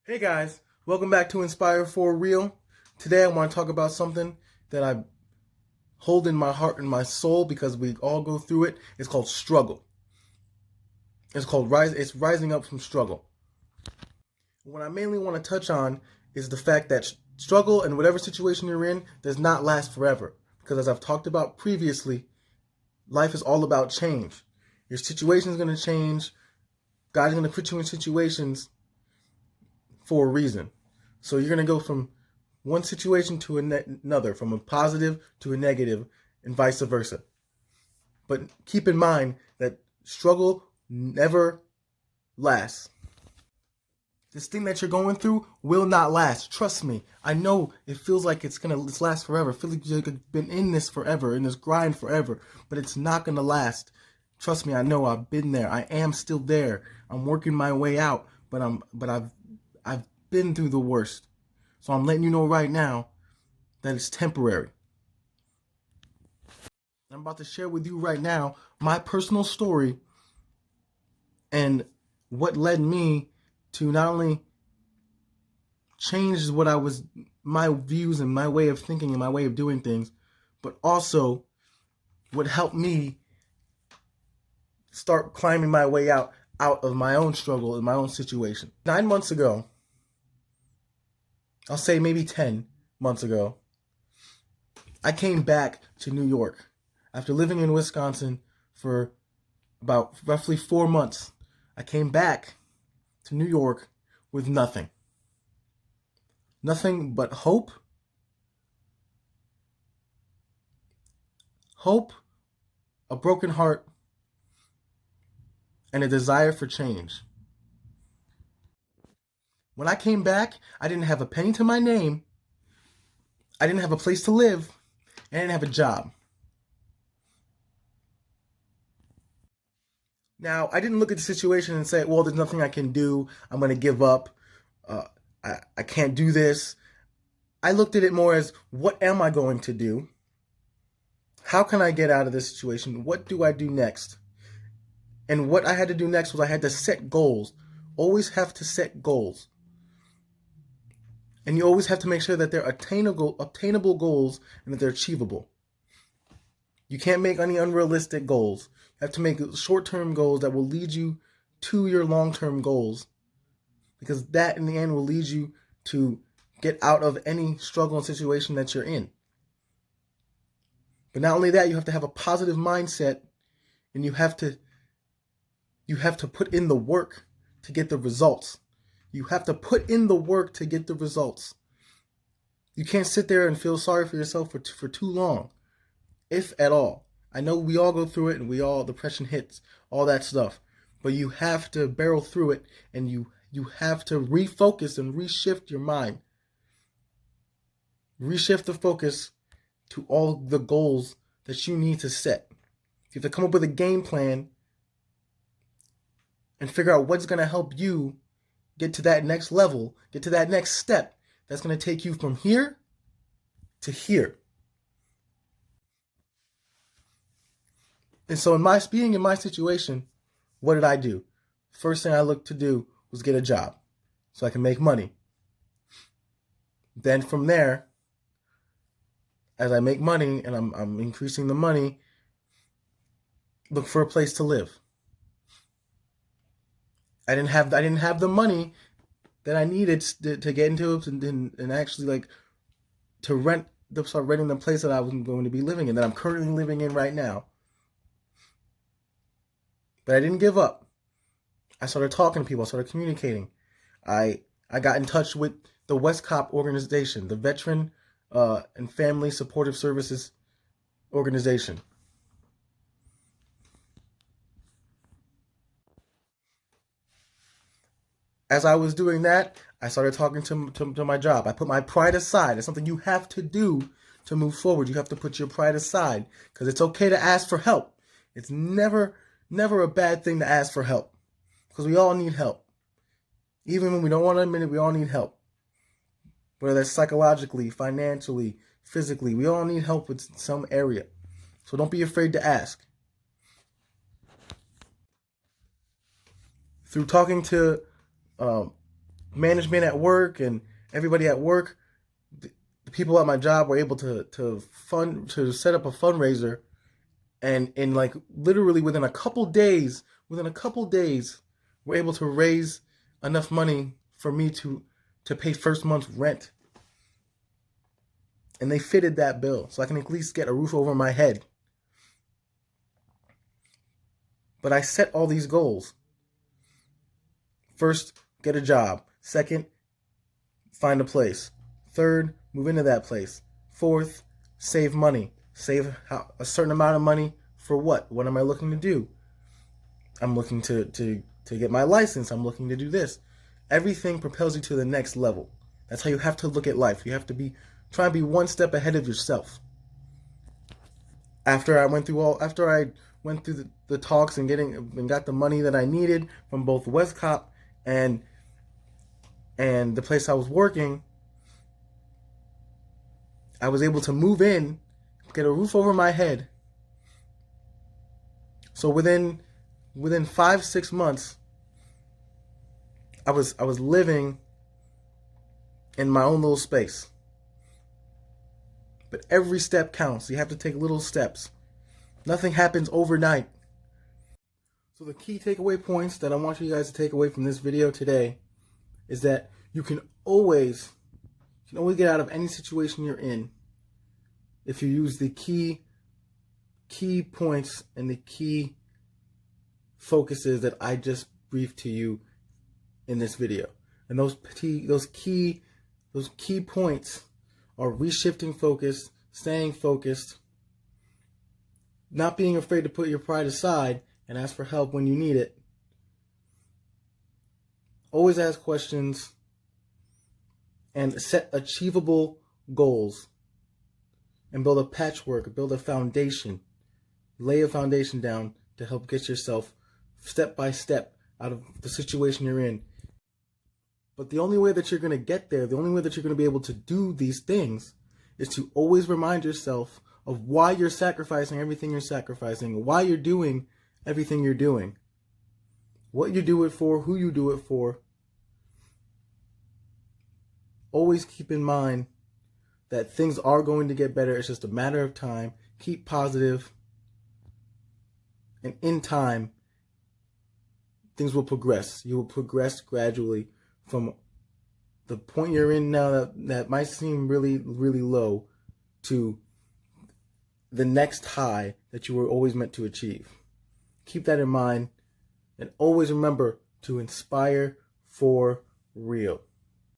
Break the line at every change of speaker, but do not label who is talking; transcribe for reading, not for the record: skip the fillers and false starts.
Hey guys, welcome back to Inspire for Real. Today I want to talk about something that I hold in my heart and my soul because we all go through it. It's called struggle. It's rising up from struggle. What I mainly want to touch on is the fact that struggle and whatever situation you're in does not last forever. Because as I've talked about previously, life is all about change. Your situation is going to change. God is going to put you in situations for a reason. So you're going to go from one situation to another, from a positive to a negative, and vice versa. But keep in mind that struggle never lasts. This thing that you're going through will not last. Trust me. I know it feels like it's last forever. I feel like you've been in this forever, in this grind forever, but it's not gonna last. Trust me, I know. I've been there. I am still there. I'm working my way out, but I've been through the worst. So I'm letting you know right now that it's temporary. I'm about to share with you right now my personal story and what led me to not only change my views and my way of thinking and my way of doing things, but also what helped me start climbing my way out of my own struggle and my own situation. 9 months ago, I'll say maybe 10 months ago, I came back to New York after living in Wisconsin for about roughly 4 months. I came back to New York with nothing. Nothing but hope, a broken heart, and a desire for change. When I came back, I didn't have a penny to my name, I didn't have a place to live, and I didn't have a job. Now, I didn't look at the situation and say, well, there's nothing I can do. I'm going to give up. I can't do this. I looked at it more as, what am I going to do? How can I get out of this situation? What do I do next? And what I had to do next was I had to set goals. Always have to set goals. And you always have to make sure that they're obtainable goals and that they're achievable. You can't make any unrealistic goals. You have to make short-term goals that will lead you to your long-term goals, because that in the end will lead you to get out of any struggle and situation that you're in. But not only that, you have to have a positive mindset, and you have to put in the work to get the results. You have to put in the work to get the results. You can't sit there and feel sorry for yourself for too long, if at all. I know we all go through it, and depression hits, all that stuff. But you have to barrel through it, and you have to refocus and reshift your mind. Reshift the focus to all the goals that you need to set. You have to come up with a game plan and figure out what's going to help you get to that next level, get to that next step that's going to take you from here to here. And so being in my situation, what did I do? First thing I looked to do was get a job so I can make money. Then from there, as I make money and I'm increasing the money, look for a place to live. I didn't have the money that I needed to get into it and actually start renting the place that I was going to be living in, that I'm currently living in right now. But I didn't give up. I started talking to people. I started communicating. I got in touch with the West Cop organization, the Veteran and Family Supportive Services organization. As I was doing that, I started talking to my job. I put my pride aside. It's something you have to do to move forward. You have to put your pride aside, because it's okay to ask for help. It's never a bad thing to ask for help, because we all need help. Even when we don't want to admit it, we all need help. Whether that's psychologically, financially, physically, we all need help with some area. So don't be afraid to ask. Through talking to management at work and everybody at work, the people at my job were able to set up a fundraiser, and in like literally within a couple days, we're able to raise enough money for me to pay first month's rent. And they fitted that bill so I can at least get a roof over my head. But I set all these goals. First, get a job. Second, find a place. Third, move into that place. Fourth, save money. Save a certain amount of money for what? What am I looking to do? I'm looking to get my license. I'm looking to do this. Everything propels you to the next level. That's how you have to look at life. You have to try and be one step ahead of yourself. After I went through the talks and got the money that I needed from both Westcop and the place I was working, I was able to move in, get a roof over my head. So within 5-6 months, I was living in my own little space. But every step counts. You have to take little steps. Nothing happens overnight. So the key takeaway points that I want you guys to take away from this video today is that you can always get out of any situation you're in if you use the key points and the key focuses that I just briefed to you in this video. And those key points are reshifting focus, staying focused, not being afraid to put your pride aside and ask for help when you need it. Always ask questions and set achievable goals and build a patchwork, build a foundation, lay a foundation down to help get yourself step by step out of the situation you're in. But the only way that you're going to get there, the only way that you're going to be able to do these things is to always remind yourself of why you're sacrificing everything you're sacrificing, why you're doing everything you're doing, what you do it for, who you do it for. Always keep in mind that things are going to get better. It's just a matter of time. Keep positive. And in time, things will progress. You will progress gradually from the point you're in now that might seem really, really low to the next high that you were always meant to achieve. Keep that in mind, and always remember to inspire for real.